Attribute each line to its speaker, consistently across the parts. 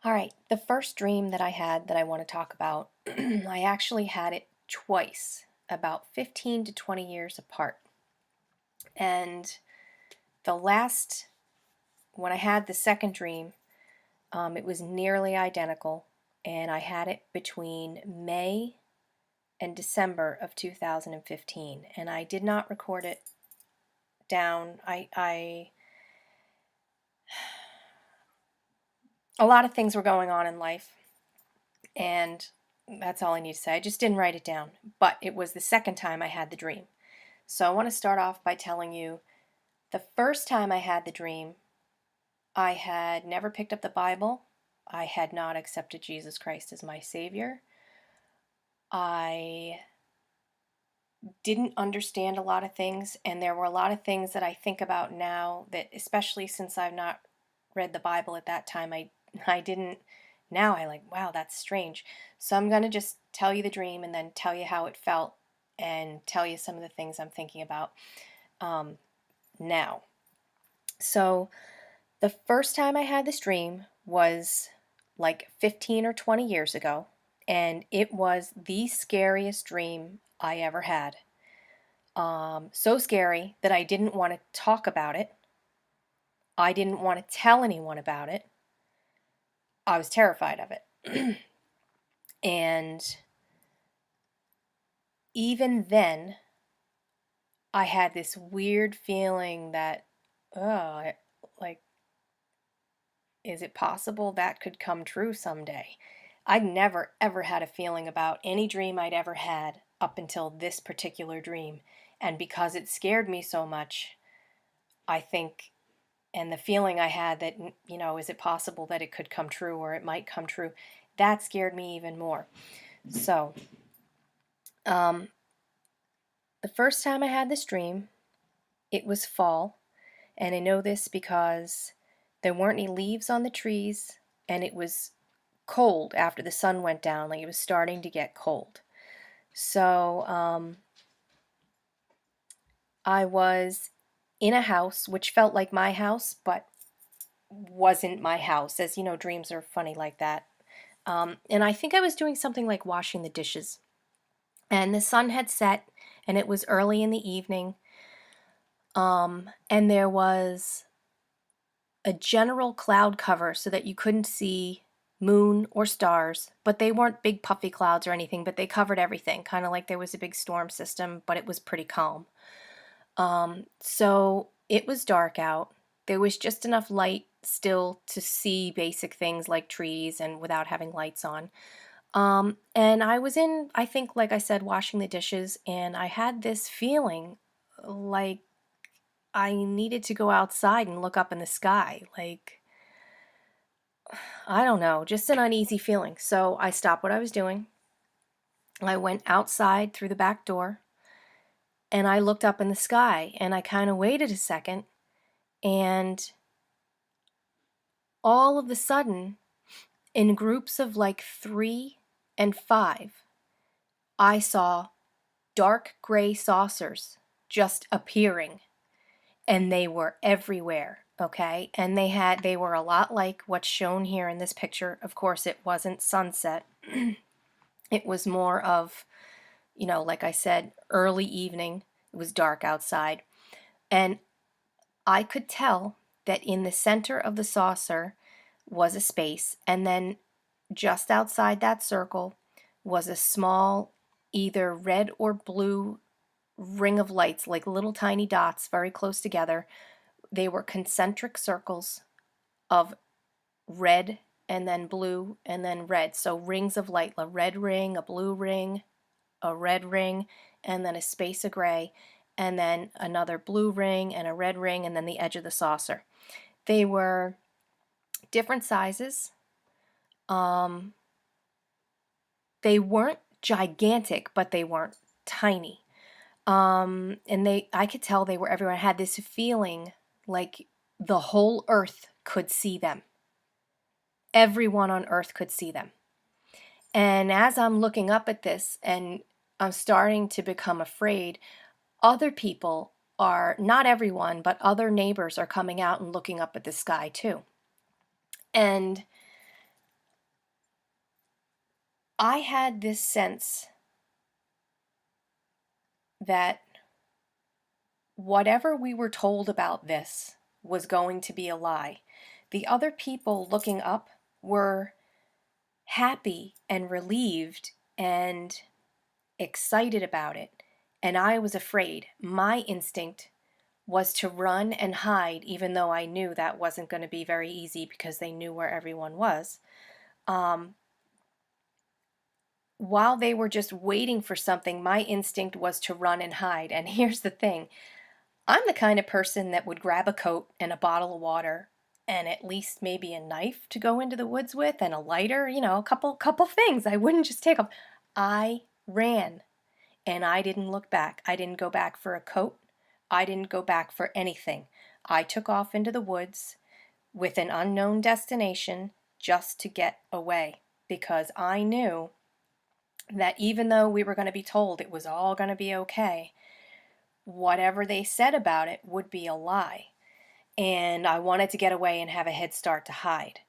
Speaker 1: All right, the first dream that I had that I want to talk about, I actually had it twice, about 15 to 20 years apart. And the last, when I had the second dream, it was nearly identical, and I had it between May and December of 2015, and I did not record it down. A lot of things were going on in life, and that's all I need to say. I just didn't write it down, but it was the second time I had the dream. So I want to start off by telling you the first time I had the dream, I had never picked up the Bible. I had not accepted Jesus Christ as my Savior. I didn't understand a lot of things, and there were a lot of things that I think about now that, especially since I've not read the Bible at that time, I didn't. Now I like, wow, that's strange. So I'm going to just tell you the dream and then tell you how it felt and tell you some of the things I'm thinking about now. So the first time I had this dream was like 15 or 20 years ago, and it was the scariest dream I ever had. So scary that I didn't want to talk about it. I didn't want to tell anyone about it. I was terrified of it. And even then, I had this weird feeling that, oh, like, is it possible that could come true someday? I'd never ever had a feeling about any dream I'd ever had up until this particular dream. And because it scared me so much, I think, and the feeling I had that, is it possible that it could come true or it might come true, that scared me even more. So, um, the first time I had this dream, it was fall. And I know this because there weren't any leaves on the trees, and it was cold after the sun went down. Like, it was starting to get cold. So I was in a house which felt like my house, but wasn't my house. As you know, dreams are funny like that. And I think I was doing something like washing the dishes. And the sun had set, and it was early in the evening. And there was a general cloud cover so that you couldn't see moon or stars, but they weren't big puffy clouds or anything, but they covered everything, kind of like there was a big storm system, but it was pretty calm. So it was dark out. There was just enough light still to see basic things like trees and without having lights on. And I was in, I think, like I said, washing the dishes, and I had this feeling like I needed to go outside and look up in the sky. Like, I don't know, just an uneasy feeling. So I stopped what I was doing. I went outside through the back door and I looked up in the sky, and I kind of waited a second, and all of a sudden, in groups of like 3 and 5, I saw dark gray saucers just appearing, and they were everywhere. Okay, and they were a lot like what's shown here in this picture. Of course, it wasn't sunset. It was more of, like I said, early evening. It was dark outside. And I could tell that in the center of the saucer was a space, and then just outside that circle was a small, either red or blue ring of lights, like little tiny dots very close together. They were concentric circles of red and then blue and then red. So rings of light, a red ring, a blue ring, a red ring, and then a space of gray, and then another blue ring and a red ring, and then the edge of the saucer. They were different sizes. They weren't gigantic, but they weren't tiny. And I could tell they were everywhere. I had this feeling like the whole earth could see them. Everyone on earth could see them. And as I'm looking up at this and I'm starting to become afraid, other people are, not everyone, but other neighbors are coming out and looking up at the sky too. And I had this sense that whatever we were told about this was going to be a lie. The other people looking up were happy and relieved and excited about it, and I was afraid. My instinct was to run and hide, even though I knew that wasn't going to be very easy because they knew where everyone was. Um, while they were just waiting for something, my instinct was to run and hide. And here's the thing, I'm the kind of person that would grab a coat and a bottle of water and at least maybe a knife to go into the woods with and a lighter, a couple things. I wouldn't just take them. I ran and I didn't look back. I didn't go back for a coat. I didn't go back for anything. I took off into the woods with an unknown destination just to get away because I knew that even though we were going to be told it was all going to be okay, whatever they said about it would be a lie. And I wanted to get away and have a head start to hide.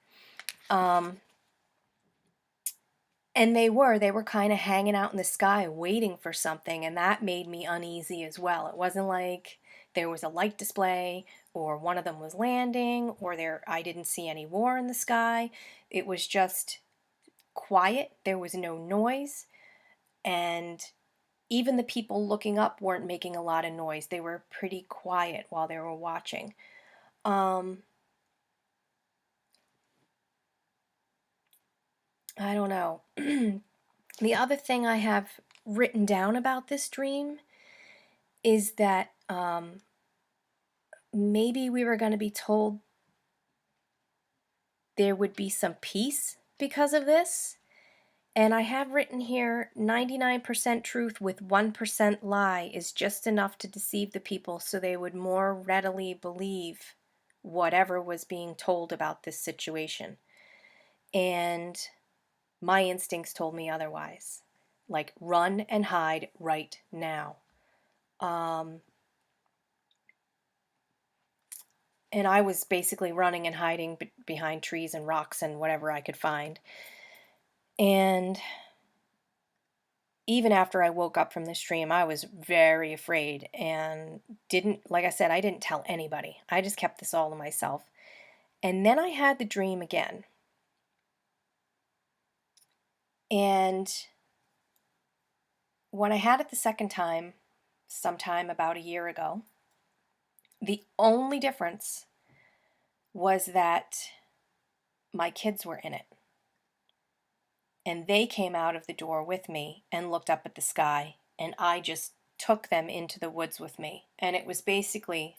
Speaker 1: And they were kind of hanging out in the sky waiting for something, and that made me uneasy as well. It wasn't like there was a light display or one of them was landing or I didn't see any war in the sky. It was just quiet. There was no noise, and even the people looking up weren't making a lot of noise. They were pretty quiet while they were watching. I don't know. The other thing I have written down about this dream is that maybe we were going to be told there would be some peace because of this. And I have written here 99% truth with 1% lie is just enough to deceive the people so they would more readily believe whatever was being told about this situation. And my instincts told me otherwise. Like, run and hide right now. And I was basically running and hiding behind trees and rocks and whatever I could find. And even after I woke up from this dream, I was very afraid and like I said, I didn't tell anybody. I just kept this all to myself. And then I had the dream again. And when I had it the second time, sometime about a year ago, the only difference was that my kids were in it. And they came out of the door with me and looked up at the sky, and I just took them into the woods with me. And it was basically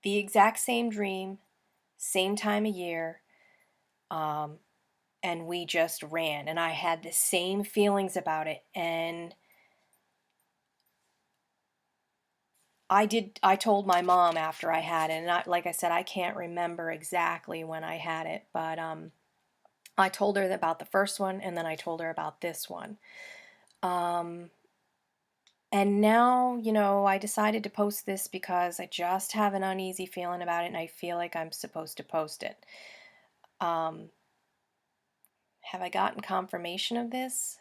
Speaker 1: the exact same dream, same time of year, and we just ran. And I had the same feelings about it. And I told my mom after I had it, and like I said, I can't remember exactly when I had it, but I told her about the first one, and then I told her about this one. And now, I decided to post this because I just have an uneasy feeling about it, and I feel like I'm supposed to post it. Have I gotten confirmation of this?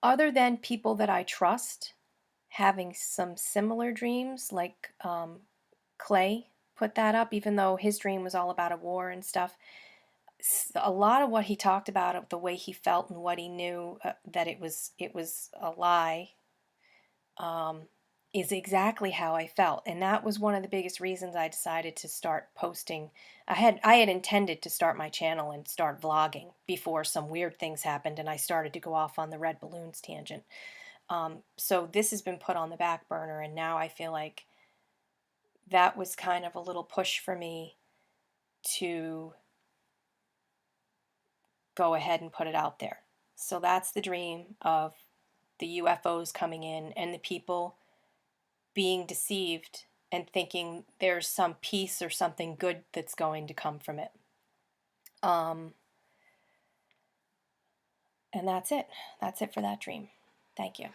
Speaker 1: Other than people that I trust having some similar dreams, like Clay put that up, even though his dream was all about a war and stuff. A lot of what he talked about, of the way he felt and what he knew, that it was a lie, is exactly how I felt. And that was one of the biggest reasons I decided to start posting. I had intended to start my channel and start vlogging before some weird things happened and I started to go off on the red balloons tangent. So this has been put on the back burner, and now I feel like that was kind of a little push for me to go ahead and put it out there. So that's the dream of the UFOs coming in and the people being deceived and thinking there's some peace or something good that's going to come from it. And that's it. That's it for that dream. Thank you.